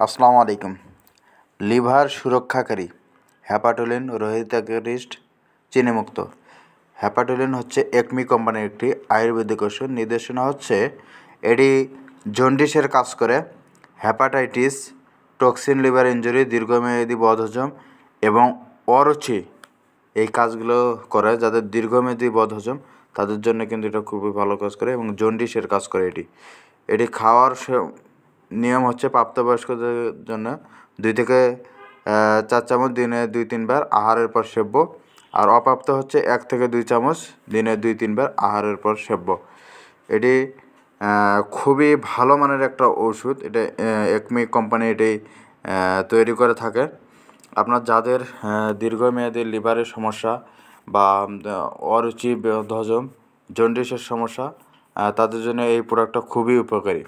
আসসালামু আলাইকুম। লিভার সুরক্ষাকারী হ্যাপাটোলিন রোহিতাগ্রিস্ট চিনিমুক্ত। হ্যাপাটোলিন হচ্ছে একমি কোম্পানির একটি আয়ুর্বেদিক ওষুধ। নির্দেশনা হচ্ছে এটি জন্ডিসের কাজ করে, হ্যাপাটাইটিস, টক্সিন, লিভার ইনজুরি, দীর্ঘমেয়াদী বদহজম এবং অরুচি এই কাজগুলো করে। যাদের দীর্ঘমেয়াদী বদহজম তাদের জন্য কিন্তু এটা খুবই ভালো কাজ করে এবং জন্ডিসের কাজ করে। এটি খাওয়ার নিয়ম হচ্ছে প্রাপ্তবয়স্কদের জন্য 2 থেকে 4 চামচ দিনে 2-3 বার আহারের পর সেব্য, আর অপ্রাপ্ত হচ্ছে 1 থেকে 2 চামচ দিনে 2-3 বার আহারের পর সেব্য। এটি খুবই ভালো মানের একটা ওষুধ। এটা একমি কোম্পানি এটি তৈরি করে থাকে। আপনার যাদের দীর্ঘমেয়াদী লিভারের সমস্যা বা অরুচি, বদহজম, জন্ডিসের সমস্যা, তাদের জন্য এই প্রোডাক্টটা খুবই উপকারী।